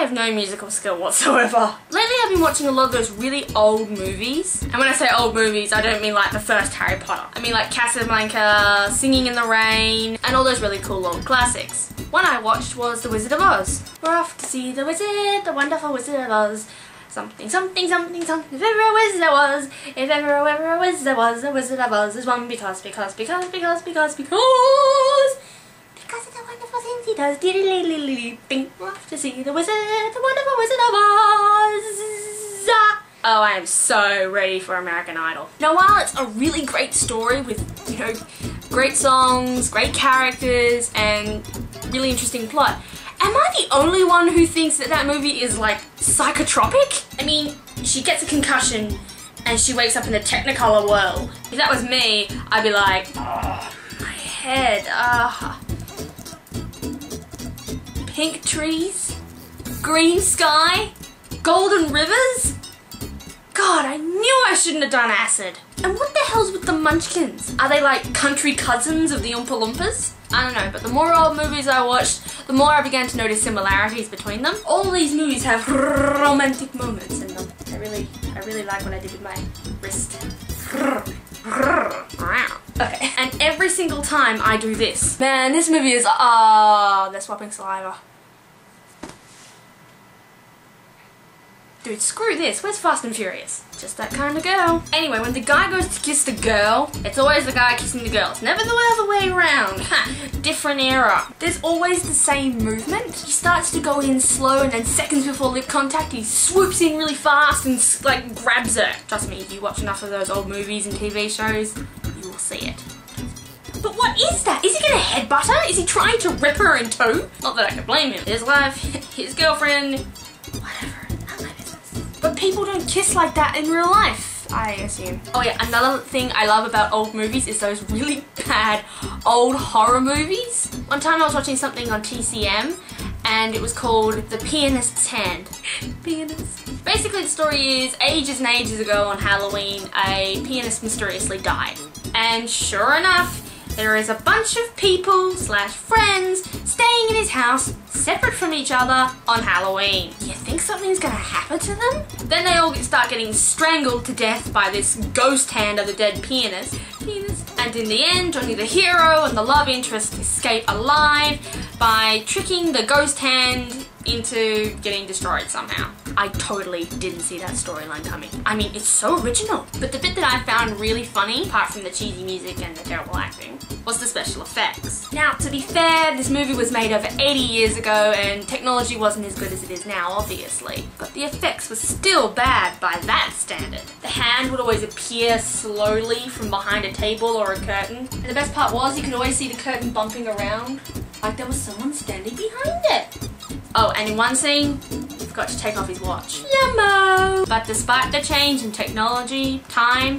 have no musical skill whatsoever. Lately I've been watching a lot of those really old movies. And when I say old movies, I don't mean like the first Harry Potter. I mean like Casablanca, Singing in the Rain, and all those really cool old classics. One I watched was The Wizard of Oz. We're off to see the wizard, the wonderful Wizard of Oz. Something, something, something, something, if ever a wizard there was, if ever a wizard there was, the Wizard of Oz is one because of the wonderful things he does. We're off to see the wizard, the wonderful Wizard of Oz. Oh, I am so ready for American Idol. Now, while it's a really great story with, you know, great songs, great characters, and really interesting plot, am I the only one who thinks that that movie is like psychotropic? I mean, she gets a concussion and she wakes up in the Technicolor world. If that was me, I'd be like, oh, my head, pink trees, green sky, golden rivers. God, I knew I shouldn't have done acid. And what the hell's with the Munchkins? Are they like country cousins of the Oompa Loompas? I don't know, but the more old movies I watched, the more I began to notice similarities between them. All these movies have romantic moments in them. I really like what I did with my wrist. Okay, and every single time I do this. Man, this movie is, they're swapping saliva. Dude, screw this. Where's Fast and Furious? Just that kind of girl. Anyway, when the guy goes to kiss the girl, it's always the guy kissing the girl. It's never the other way around. Different era. There's always the same movement. He starts to go in slow and then seconds before lip contact, he swoops in really fast and like grabs her. Trust me, if you watch enough of those old movies and TV shows, you will see it. But what is that? Is he gonna headbutt her? Is he trying to rip her in two? Not that I can blame him. His wife, his girlfriend, whatever. But people don't kiss like that in real life, I assume. Oh yeah, another thing I love about old movies is those really bad old horror movies. One time I was watching something on TCM and it was called The Pianist's Hand. Pianist. Basically the story is ages and ages ago on Halloween, a pianist mysteriously died. And sure enough, there is a bunch of people / friends staying in his house, separate from each other, on Halloween. You think something's gonna happen to them? Then they all start getting strangled to death by this ghost hand of the dead pianist. And in the end, only the hero and the love interest escape alive by tricking the ghost hand into getting destroyed somehow. I totally didn't see that storyline coming. I mean, it's so original. But the bit that I found really funny, apart from the cheesy music and the terrible acting, was the special effects. Now, to be fair, this movie was made over 80 years ago and technology wasn't as good as it is now, obviously. But the effects were still bad by that standard. The hand would always appear slowly from behind a table or a curtain. And the best part was you could always see the curtain bumping around like there was someone standing behind it. Oh, and in one scene, he forgot to take off his watch. Yummo! But despite the change in technology, time,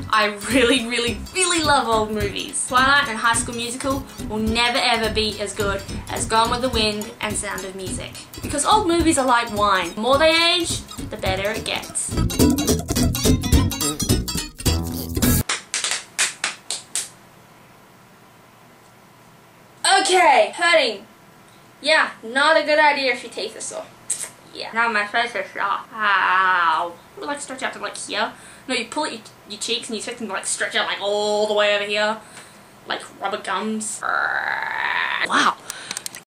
I really love old movies. Twilight and High School Musical will never ever be as good as Gone with the Wind and Sound of Music. Because old movies are like wine. The more they age, the better it gets. Okay, hurting. Yeah, not a good idea if your teeth are sore. Yeah, now my face is sore. Ow. I would like stretch out to like here. No, you pull at your cheeks and you expect them to like stretch out like all the way over here. Like rubber gums. Wow.